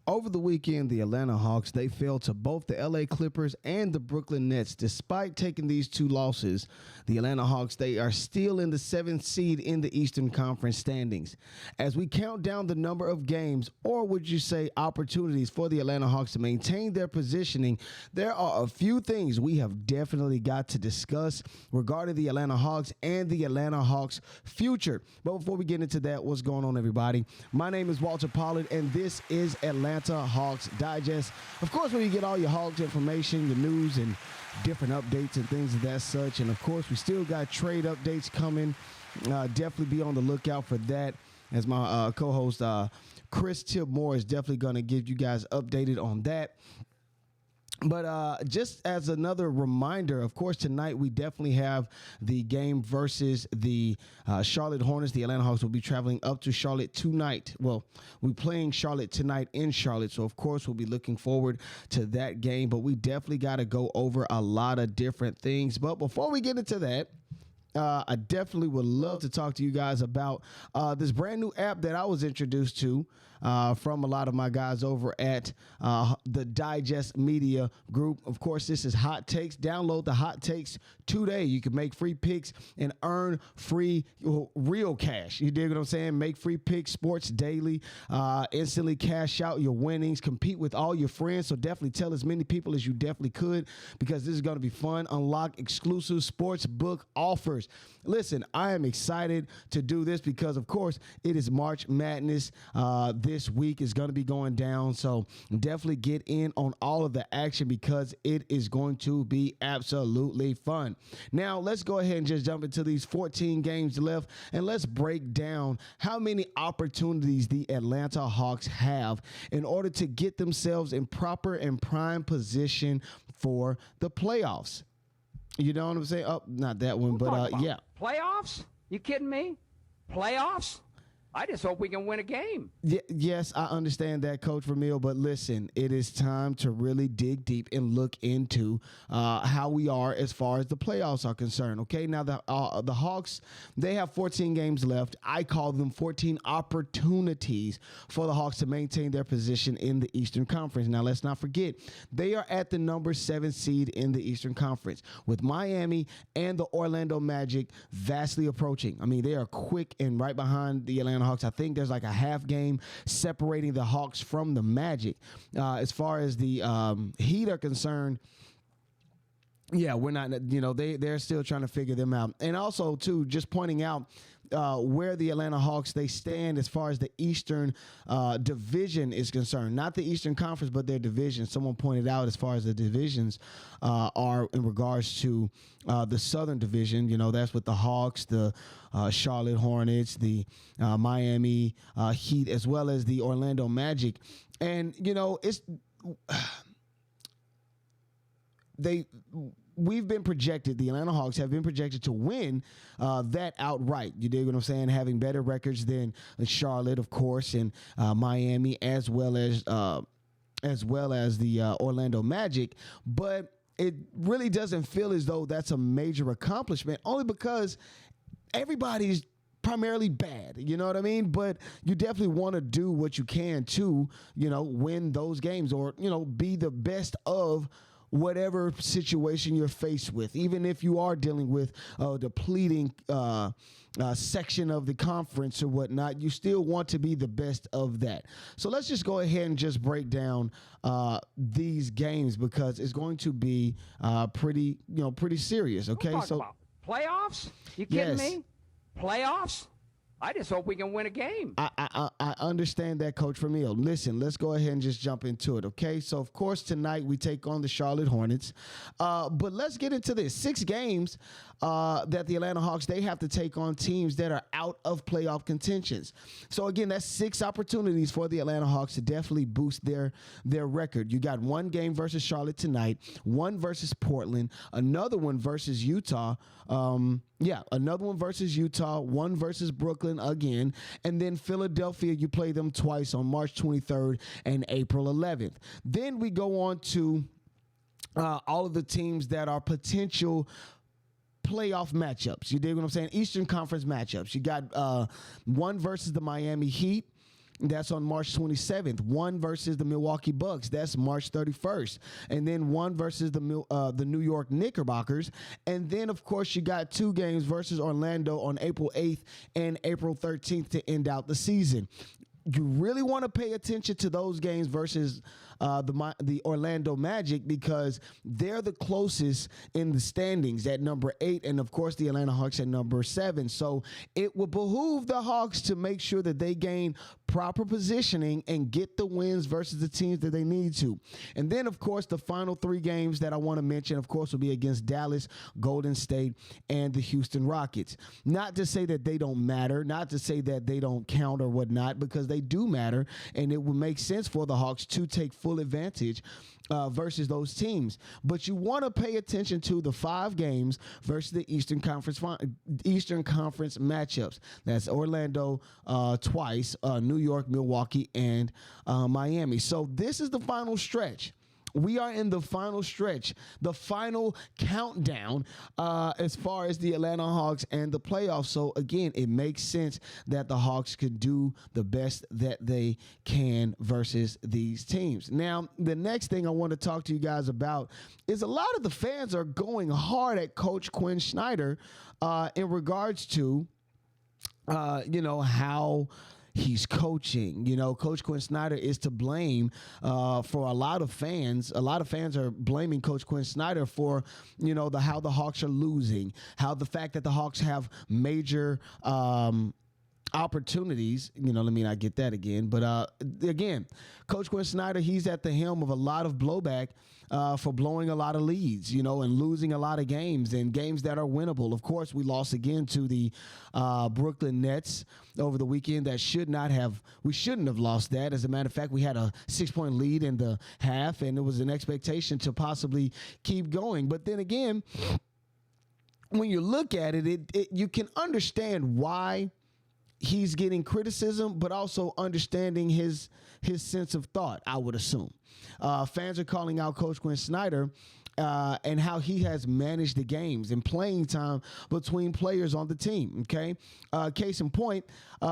Over the weekend, the Atlanta Hawks, they fell to both the LA Clippers and the Brooklyn Nets. Despite taking these two losses, the Atlanta Hawks, they are still in the 7th seed in the Eastern Conference standings. As we count down the number of games, or would you say opportunities for the Atlanta Hawks to maintain their positioning, there are a few things we have definitely got to discuss regarding the Atlanta Hawks and the Atlanta Hawks future. But before we get into that, what's going on, everybody? My name is Walter Pollard, and this is Atlanta Hawks Digest. Of course, where you get all your Hawks information, your news, and different updates and things of that such. And of course, we still got trade updates coming. Definitely be on the lookout for that, as my co-host Chris Tip Moore is definitely going to give you guys updated on that. But just as another reminder, of course, tonight we definitely have the game versus the Charlotte Hornets. The Atlanta Hawks will be traveling up to Charlotte tonight. Well, we're playing Charlotte tonight in Charlotte. So, of course, we'll be looking forward to that game. But we definitely got to go over a lot of different things. But before we get into that, I definitely would love to talk to you guys about this brand new app that I was introduced to from a lot of my guys over at the Digest Media Group. Of course, this is Hot Takes. Download the Hot Takes today. You can make free picks and earn free real cash. You dig what I'm saying? Make free picks, sports daily, instantly cash out your winnings, compete with all your friends. So definitely tell as many people as you definitely could, because this is going to be fun. Unlock exclusive sports book offers. Listen, I am excited to do this because, of course, it is March Madness. This week is going to be going down. So definitely get in on all of the action because it is going to be absolutely fun. Now, let's go ahead and just jump into these 14 games left, and let's break down how many opportunities the Atlanta Hawks have in order to get themselves in proper and prime position for the playoffs. You know what I'm saying? Oh, not that one, but yeah. Playoffs? You kidding me? Playoffs? I just hope we can win a game. Yes, I understand that, Coach Vermeil, but listen, it is time to really dig deep and look into how we are as far as the playoffs are concerned. Okay, now the Hawks, they have 14 games left. I call them 14 opportunities for the Hawks to maintain their position in the Eastern Conference. Now, let's not forget, they are at the number 7 seed in the Eastern Conference, with Miami and the Orlando Magic vastly approaching. I mean, they are quick and right behind the Atlanta Hawks. I think there's like a half game separating the Hawks from the Magic. As far as the Heat are concerned, yeah, we're not, they're still trying to figure them out. And also, too, just pointing out where the Atlanta Hawks, they stand as far as the Eastern division is concerned. Not the Eastern Conference, but their division. Someone pointed out as far as the divisions are in regards to the Southern Division. That's with the Hawks, the Charlotte Hornets, the Miami Heat, as well as the Orlando Magic. And, we've been projected, the Atlanta Hawks have been projected to win that outright. You dig what I'm saying? Having better records than Charlotte, of course, and Miami, as well as the Orlando Magic. But it really doesn't feel as though that's a major accomplishment, only because everybody's primarily bad, you know what I mean? But you definitely want to do what you can to, win those games, or, be the best of whatever situation you're faced with. Even if you are dealing with a depleting section of the conference or whatnot, you still want to be the best of that. So let's just go ahead and just break down these games, because it's going to be pretty serious. Okay, so about playoffs? You kidding me? Playoffs? I just hope we can win a game. I understand that, Coach Vermeil. Listen, let's go ahead and just jump into it, okay? So, of course, tonight we take on the Charlotte Hornets. But let's get into this. 6 games that the Atlanta Hawks, they have to take on teams that are out of playoff contentions. So, again, that's 6 opportunities for the Atlanta Hawks to definitely boost their record. You got 1 game versus Charlotte tonight, 1 versus Portland, another one versus Utah. Another one versus Utah, 1 versus Brooklyn again, and then Philadelphia, you play them twice on March 23rd and April 11th. Then we go on to all of the teams that are potential playoff matchups. You dig what I'm saying? Eastern Conference matchups. You got 1 versus the Miami Heat. That's on March 27th. One versus the Milwaukee Bucks. That's March 31st. And then one versus the New York Knickerbockers. And then, of course, you got 2 games versus Orlando on April 8th and April 13th to end out the season. You really want to pay attention to those games versus the Orlando Magic, because they're the closest in the standings at number 8, and of course the Atlanta Hawks at number 7. So it will behoove the Hawks to make sure that they gain proper positioning and get the wins versus the teams that they need to. And then, of course, the final 3 games that I want to mention, of course, will be against Dallas, Golden State, and the Houston Rockets. Not to say that they don't matter, not to say that they don't count or whatnot, because they do matter, and it would make sense for the Hawks to take full advantage versus those teams. But you want to pay attention to the 5 games versus the Eastern Conference matchups. That's Orlando twice, New York, Milwaukee, and Miami. So this is the final stretch. We are in the final stretch, the final countdown as far as the Atlanta Hawks and the playoffs. So, again, it makes sense that the Hawks could do the best that they can versus these teams. Now, the next thing I want to talk to you guys about is a lot of the fans are going hard at Coach Quin Snyder in regards to, how he's coaching. Coach Quin Snyder is to blame for a lot of fans. A lot of fans are blaming Coach Quin Snyder for, how the Hawks are losing, how the fact that the Hawks have major opportunities. Let me not get that again. But again, Coach Quin Snyder, he's at the helm of a lot of blowback for blowing a lot of leads, and losing a lot of games and games that are winnable. Of course, we lost again to the Brooklyn Nets over the weekend. We shouldn't have lost that. As a matter of fact, we had a 6-point lead in the half, and it was an expectation to possibly keep going. But then again, when you look at it, you can understand why he's getting criticism, but also understanding his sense of thought, I would assume. Fans are calling out Coach Quin Snyder and how he has managed the games and playing time between players on the team. Okay, case in point,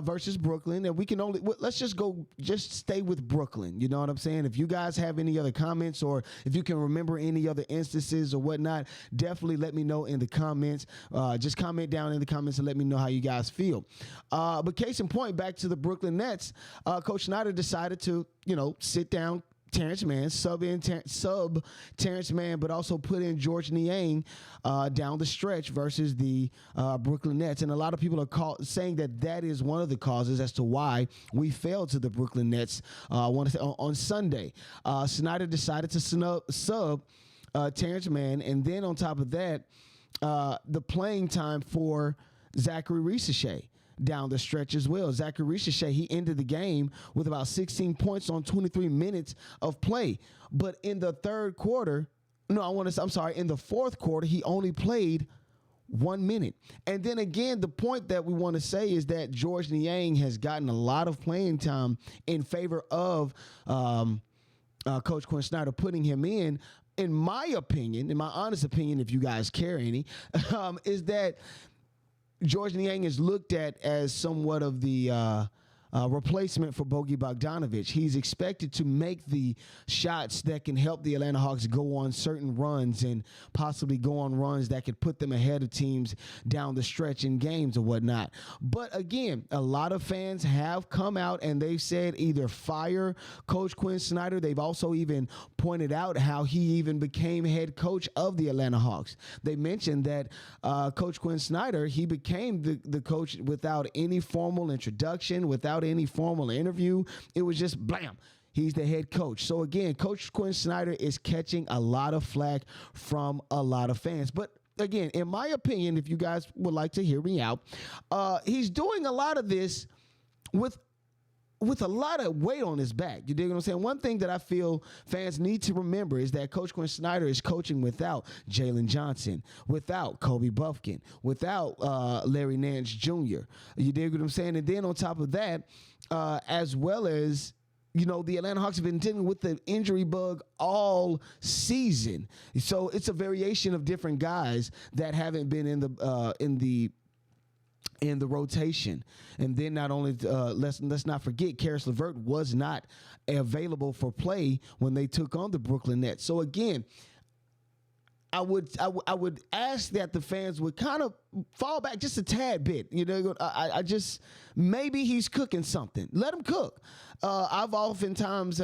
versus Brooklyn, and we can let's just stay with Brooklyn. You know what I'm saying? If you guys have any other comments, or if you can remember any other instances or whatnot, definitely let me know in the comments. Just comment down in the comments and let me know how you guys feel. But case in point, back to the Brooklyn Nets, Coach Snyder decided to sit down Terrence Mann, sub Terrence Mann, but also put in George Niang down the stretch versus the Brooklyn Nets. And a lot of people are saying that is one of the causes as to why we failed to the Brooklyn Nets on Sunday. Snyder decided to sub Terrence Mann, and then on top of that, the playing time for Zaccharie Risacher down the stretch as well. Zaccharie Risacher, he ended the game with about 16 points on 23 minutes of play. But in the in the fourth quarter, he only played 1 minute. And then again, the point that we want to say is that George Niang has gotten a lot of playing time in favor of Coach Quin Snyder putting him in. In my honest opinion, if you guys care any, is that George Niang is looked at as somewhat of the replacement for Bogdan Bogdanović. He's expected to make the shots that can help the Atlanta Hawks go on certain runs and possibly go on runs that could put them ahead of teams down the stretch in games or whatnot. But again, a lot of fans have come out and they've said either fire Coach Quin Snyder. They've also even pointed out how he even became head coach of the Atlanta Hawks. They mentioned that Coach Quin Snyder, he became the coach without any formal introduction, without any formal interview. It was just blam. He's the head coach. So again, Coach Quin Snyder is catching a lot of flack from a lot of fans. But again, in my opinion, if you guys would like to hear me out, he's doing a lot of this with a lot of weight on his back. You dig what I'm saying? One thing that I feel fans need to remember is that Coach Quin Snyder is coaching without Jalen Johnson, without Kobe Buffkin, without Larry Nance Jr. You dig what I'm saying? And then on top of that, as well as, the Atlanta Hawks have been dealing with the injury bug all season. So it's a variation of different guys that haven't been in in the rotation. And then not only let's not forget, Karis LeVert was not available for play when they took on the Brooklyn Nets. So again, I would ask that the fans would kind of fall back just a tad bit. You know, I just, maybe he's cooking something. Let him cook. I've oftentimes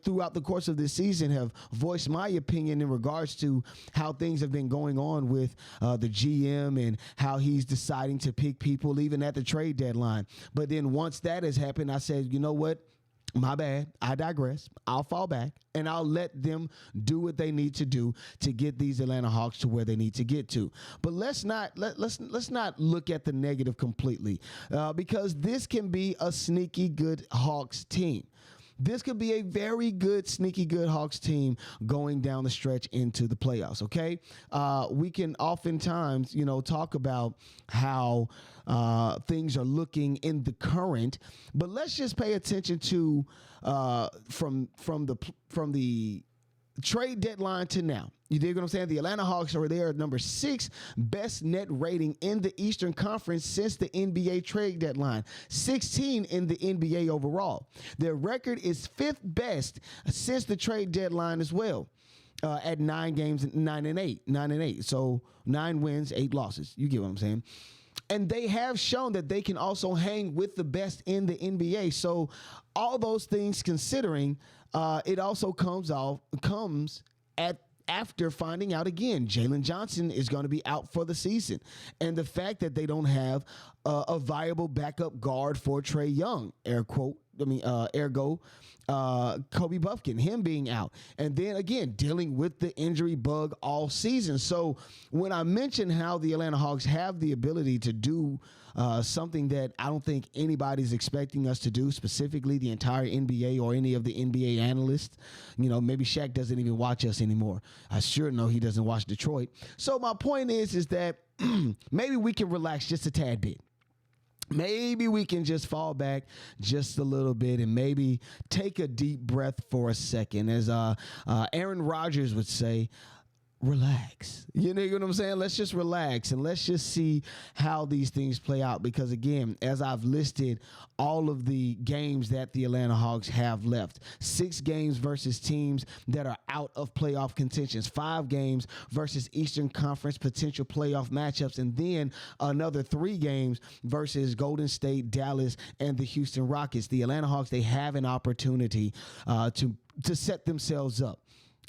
throughout the course of this season have voiced my opinion in regards to how things have been going on with the GM and how he's deciding to pick people even at the trade deadline. But then once that has happened, I said, you know what? My bad. I digress. I'll fall back and I'll let them do what they need to do to get these Atlanta Hawks to where they need to get to. But let's not look at the negative completely because this can be a sneaky good Hawks team. This could be a very good, sneaky good Hawks team going down the stretch into the playoffs, okay? We can oftentimes, talk about how things are looking in the current, but let's just pay attention to from the trade deadline to now. You dig what I'm saying? The Atlanta Hawks are there at number 6 best net rating in the Eastern Conference since the NBA trade deadline. 16 in the NBA overall. Their record is 5th best since the trade deadline as well. At 9 games, 9-8. So 9 wins, 8 losses. You get what I'm saying? And they have shown that they can also hang with the best in the NBA. So all those things considering, it also comes after finding out again, Jalen Johnson is going to be out for the season. And the fact that they don't have a viable backup guard for Trae Young, ergo, Kobe Buffkin, him being out. And then again, dealing with the injury bug all season. So when I mention how the Atlanta Hawks have the ability to do something that I don't think anybody's expecting us to do, specifically the entire NBA or any of the NBA analysts. Maybe Shaq doesn't even watch us anymore. I sure know he doesn't watch Detroit. So my point is that maybe we can relax just a tad bit. Maybe we can just fall back just a little bit and maybe take a deep breath for a second. As Aaron Rodgers would say, relax. You know what I'm saying? Let's just relax and let's just see how these things play out. Because again, as I've listed all of the games that the Atlanta Hawks have left, 6 games versus teams that are out of playoff contentions, 5 games versus Eastern Conference potential playoff matchups, and then another 3 games versus Golden State, Dallas, and the Houston Rockets. The Atlanta Hawks, they have an opportunity to set themselves up.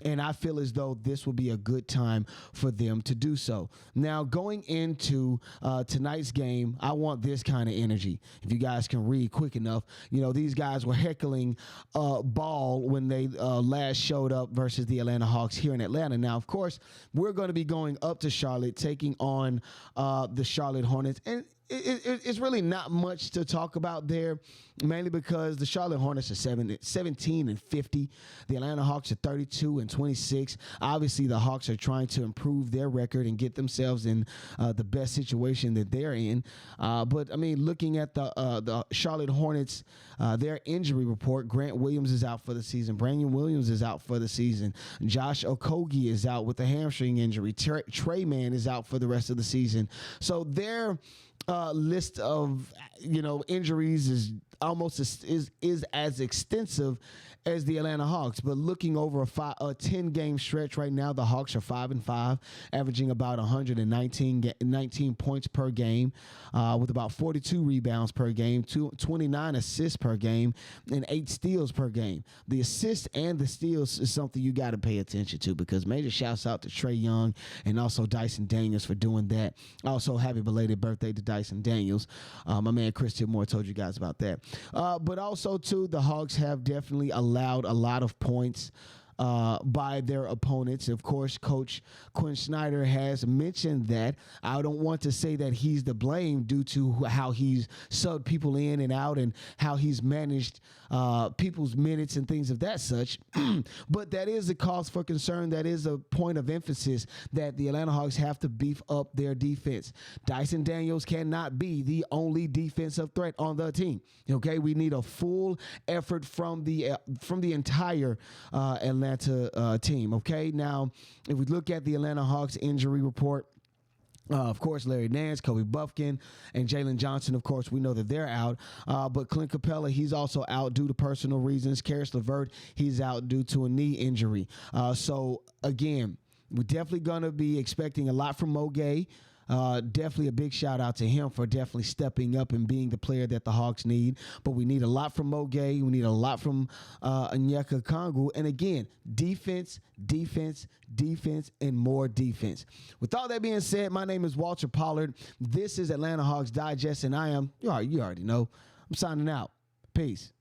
And I feel as though this will be a good time for them to do so. Now, going into tonight's game, I want this kind of energy. If you guys can read quick enough, these guys were heckling Ball when they last showed up versus the Atlanta Hawks here in Atlanta. Now, of course, we're going to be going up to Charlotte, taking on the Charlotte Hornets. And it's really not much to talk about there, mainly because the Charlotte Hornets are 17-50. The Atlanta Hawks are 32-26. Obviously, the Hawks are trying to improve their record and get themselves in the best situation that they're in. But I mean, looking at the Charlotte Hornets, their injury report: Grant Williams is out for the season. Brandon Williams is out for the season. Josh Okogie is out with a hamstring injury. Trey Mann is out for the rest of the season. So their list of injuries is almost is as extensive as the Atlanta Hawks. But looking over a 10-game stretch right now, the Hawks are 5-5, averaging about 119 points per game, with about 42 rebounds per game, 29 assists per game, and 8 steals per game. The assists and the steals is something you got to pay attention to, because major shouts out to Trae Young and also Dyson Daniels for doing that. Also, happy belated birthday to Dyson Daniels. My man Chris Tidmore told you guys about that. But also, too, the Hawks have definitely allowed a lot of points by their opponents. Of course, Coach Quin Snyder has mentioned that. I don't want to say that he's to blame due to how he's subbed people in and out and how he's managed people's minutes and things of that such. But that is a cause for concern. That is a point of emphasis that the Atlanta Hawks have to beef up their defense. Dyson Daniels cannot be the only defensive threat on the team. Okay, we need a full effort from the entire Atlanta team. Okay, now if we look at the Atlanta Hawks injury report, Of course, Larry Nance, Kobe Buffkin, and Jalen Johnson, of course, we know that they're out. But Clint Capela, he's also out due to personal reasons. Karis LeVert, he's out due to a knee injury. So, again, we're definitely going to be expecting a lot from Mo Gay. Definitely a big shout out to him for definitely stepping up and being the player that the Hawks need. But we need a lot from Mo Gay. We need a lot from Onyeka Okongwu. And again, defense, defense, defense, and more defense. With all that being said, my name is Walter Pollard. This is Atlanta Hawks Digest, and I am, you already know, I'm signing out. Peace.